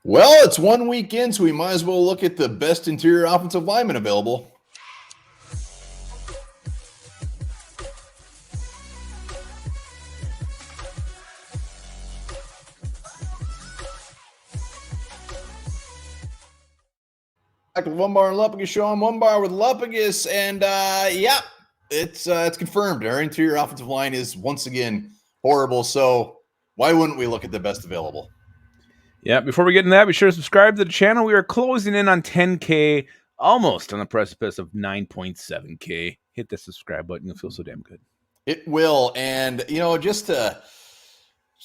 Well, it's 1 week in, so we might as well look at the best interior offensive lineman available. Back to the Onebar and Lupagus show. I'm Onebar with Lupagus, and it's confirmed. Our interior offensive line is once again horrible. So why wouldn't we look at the best available? Yeah, before we get into that, be sure to subscribe to the channel. We are closing in on 10K, almost on the precipice of 9.7K. Hit the subscribe button. You'll feel so damn good. It will. And, just to,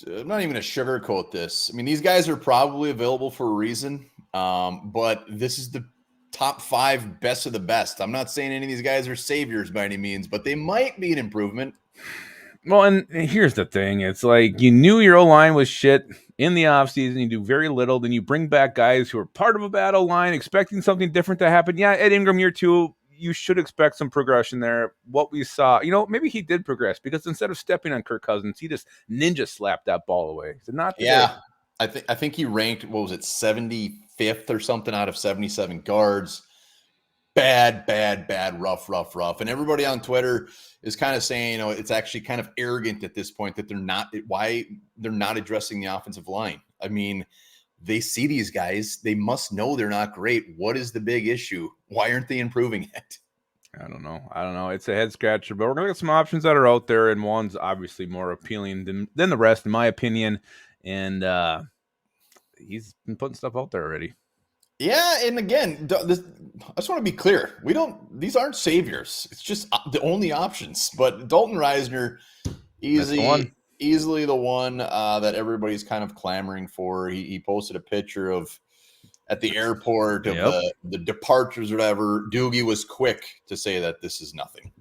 I'm not even going to sugarcoat this. I mean, these guys are probably available for a reason, but this is the top 5 best of the best. I'm not saying any of these guys are saviors by any means, but they might be an improvement. Well, and here's the thing. It's like you knew your O-line was shit in the offseason. You do very little. Then you bring back guys who are part of a bad O-line, expecting something different to happen. Yeah, at Ingram year 2, you should expect some progression there. What we saw, maybe he did progress because instead of stepping on Kirk Cousins, he just ninja slapped that ball away. So not today. Yeah, I think he ranked, 75th or something out of 77 guards. Bad, rough. And everybody on Twitter is kind of saying, it's actually kind of arrogant at this point that they're not addressing the offensive line. I mean, they see these guys, they must know they're not great. What is the big issue? Why aren't they improving it? I don't know. It's a head scratcher, but we're gonna get some options that are out there, and one's obviously more appealing than the rest, in my opinion. And he's been putting stuff out there already. Yeah, and again, I just want to be clear. These aren't saviors. It's just the only options. But Dalton Reisner, easily the one that everybody's kind of clamoring for. He posted a picture of at the airport of the departures or whatever. Doogie was quick to say that this is nothing.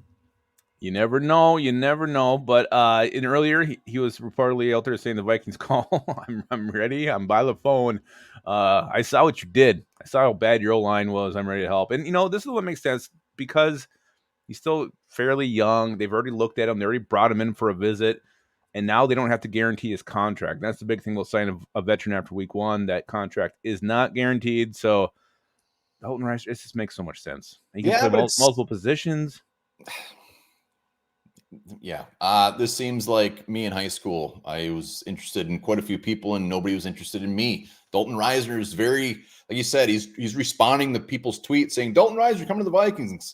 You never know. But in earlier, he was reportedly out there saying the Vikings call. I'm ready. I'm by the phone. I saw what you did. I saw how bad your O-line was. I'm ready to help. And, this is what makes sense because he's still fairly young. They've already looked at him. They already brought him in for a visit. And now they don't have to guarantee his contract. That's the big thing. We'll sign a veteran after week 1. That contract is not guaranteed. So Dalton Reisner, it just makes so much sense. He can play multiple positions. Yeah. This seems like me in high school. I was interested in quite a few people and nobody was interested in me. Dalton Reisner is very, like you said, he's responding to people's tweets saying, Dalton Reisner, come to the Vikings.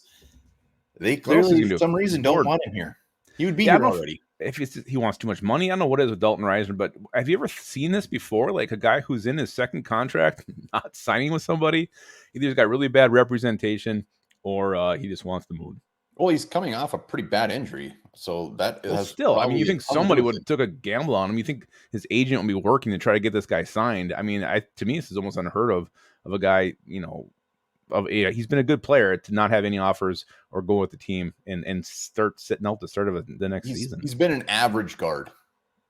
They clearly, for some reason, don't want him here. He would be here already. If he wants too much money, I don't know what it is with Dalton Reisner, but have you ever seen this before? Like a guy who's in his second contract, not signing with somebody, either he's got really bad representation or he just wants to move. Well, he's coming off a pretty bad injury, so that still. I mean, you think somebody would have took a gamble on him? You think his agent would be working to try to get this guy signed? I mean, to me, this is almost unheard of a guy. He's been a good player to not have any offers or go with the team and start sitting out the start of the next season. He's been an average guard,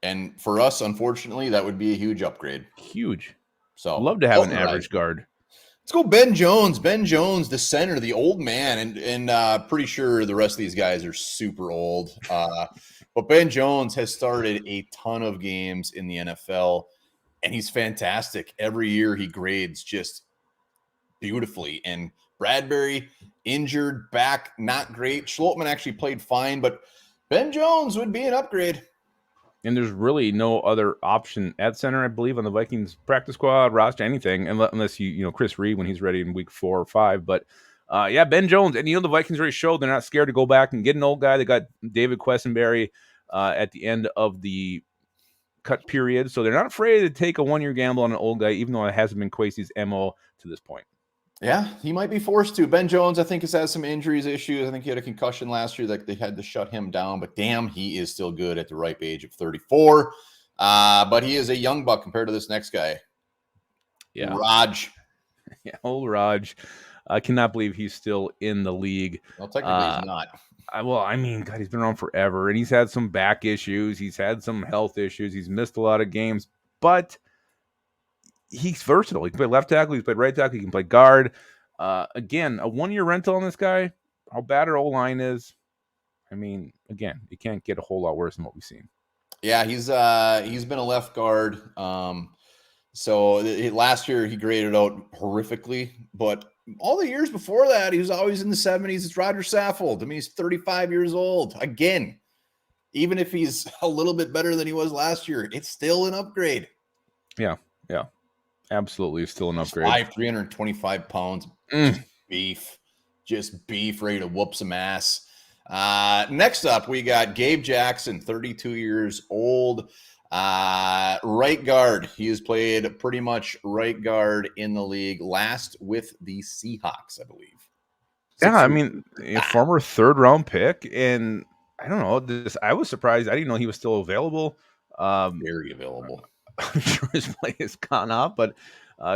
and for us, unfortunately, that would be a huge upgrade. Huge. So love to have an average guard. Let's go Ben Jones. Ben Jones, the center, the old man, and pretty sure the rest of these guys are super old. But Ben Jones has started a ton of games in the NFL, and he's fantastic. Every year he grades just beautifully. And Bradbury, injured, back, not great. Schlottman actually played fine, but Ben Jones would be an upgrade. And there's really no other option at center, I believe, on the Vikings practice squad, roster, anything, unless Chris Reed when he's ready in week 4 or 5. But Ben Jones, and the Vikings already showed they're not scared to go back and get an old guy. They got David Quessenberry at the end of the cut period, so they're not afraid to take a 1-year gamble on an old guy, even though it hasn't been Kwesi's MO to this point. Yeah, he might be forced to. Ben Jones, I think, has had some injuries issues. I think he had a concussion last year that they had to shut him down. But damn, he is still good at the ripe age of 34. But he is a young buck compared to this next guy. Yeah, Raj. Yeah, old Raj. I cannot believe he's still in the league. Well, technically he's not. God, he's been around forever, and he's had some back issues. He's had some health issues. He's missed a lot of games, but he's versatile. He can play left tackle. He's played right tackle. He can play guard. Again, a 1-year rental on this guy. How bad our O-line is. I mean, again, it can't get a whole lot worse than what we've seen. Yeah, he's been a left guard So last year he graded out horrifically, but all the years before that, he was always in the 70s. It's Roger Saffold. I mean, he's 35 years old. Again, even if he's a little bit better than he was last year, it's still an upgrade. Yeah. Absolutely still an upgrade. 325 pounds. Just beef, ready to whoop some ass. Next up, we got Gabe Jackson, 32 years old. Right guard. He has played pretty much right guard in the league, last with the Seahawks, I believe. Yeah, I mean, a former 3rd round pick, and I don't know. I was surprised. I didn't know he was still available. Very available. I'm sure his play has gone up, but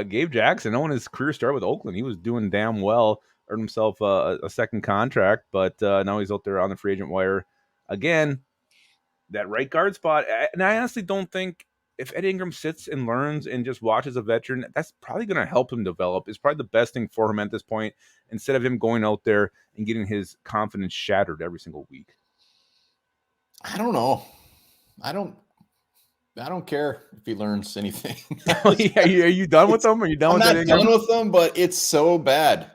Gabe Jackson, knowing his career started with Oakland, he was doing damn well. Earned himself a second contract, but now he's out there on the free agent wire again. That right guard spot, and I honestly don't think if Ed Ingram sits and learns and just watches a veteran, that's probably going to help him develop. It's probably the best thing for him at this point, instead of him going out there and getting his confidence shattered every single week. I don't know. I don't care if he learns anything. Are you done with them? Are you done with that? I'm not done with them, but it's so bad.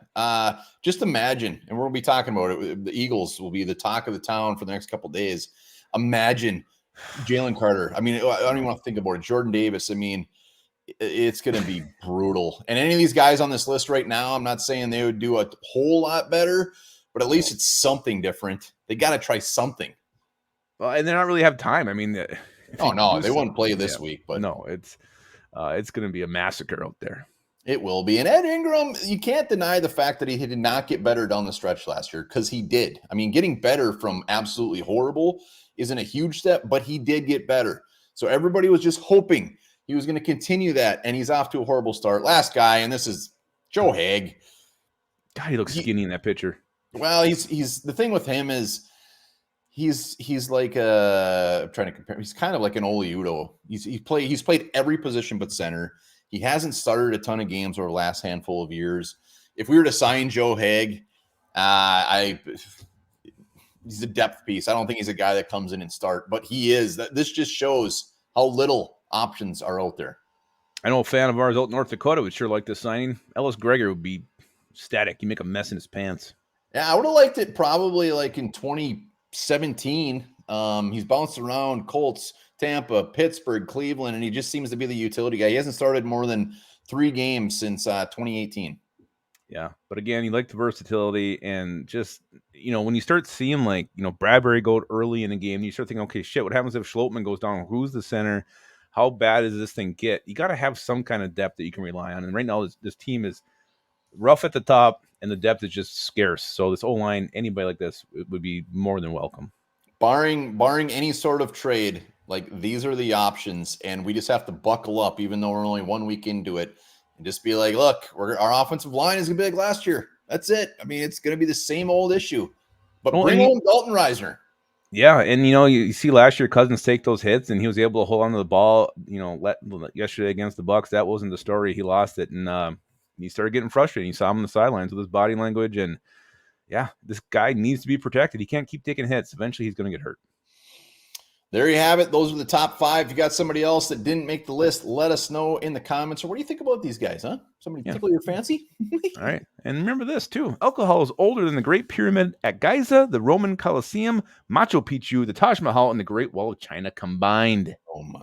Just imagine, and we'll be talking about it. The Eagles will be the talk of the town for the next couple of days. Imagine Jalen Carter. I mean, I don't even want to think about it. Jordan Davis. I mean, it's going to be brutal. And any of these guys on this list right now, I'm not saying they would do a whole lot better, but at least it's something different. They got to try something. Well, and they don't really have time. I mean, oh no, they won't play this week. But no, it's going to be a massacre out there. It will be. And Ed Ingram, you can't deny the fact that he did not get better down the stretch last year, because he did. I mean, getting better from absolutely horrible isn't a huge step, but he did get better. So everybody was just hoping he was going to continue that, and he's off to a horrible start. Last guy, and this is Joe Haeg. God, he looks skinny in that picture. Well, he's the thing with him is he's like I'm trying to compare. He's kind of like an Ole Udo. He's played every position but center. He hasn't started a ton of games over the last handful of years. If we were to sign Joe Haeg, he's a depth piece. I don't think he's a guy that comes in and start, but he is. This just shows how little options are out there. I know a fan of ours out in North Dakota would sure like this signing. Ellis Gregor would be static. He'd make a mess in his pants. Yeah, I would have liked it probably like in 2017. He's bounced around Colts, Tampa, Pittsburgh, Cleveland, and he just seems to be the utility guy. He hasn't started more than 3 games since 2018. Yeah, but again, you like the versatility, and just, when you start seeing like, Bradbury go early in a game, you start thinking, okay, shit, what happens if Schlottman goes down? Who's the center? How bad does this thing get? You got to have some kind of depth that you can rely on. And right now, this team is rough at the top, and the depth is just scarce. So this O-line, anybody like this would be more than welcome. Barring any sort of trade, like, these are the options, and we just have to buckle up, even though we're only 1 week into it, and just be like, look, our offensive line is going to be like last year. That's it. I mean, it's going to be the same old issue. But bring home Dalton Reisner. Yeah, and you see last year Cousins take those hits, and he was able to hold on to the ball. Yesterday against the Bucs, that wasn't the story. He lost it, and he started getting frustrated. You saw him on the sidelines with his body language, and yeah, this guy needs to be protected. He can't keep taking hits. Eventually, he's going to get hurt. There you have it. Those are the top 5. If you got somebody else that didn't make the list, let us know in the comments. Or what do you think about these guys, huh? Somebody tickle your fancy? All right. And remember this, too. Alcohol is older than the Great Pyramid at Giza, the Roman Colosseum, Machu Picchu, the Taj Mahal, and the Great Wall of China combined. Oh, my.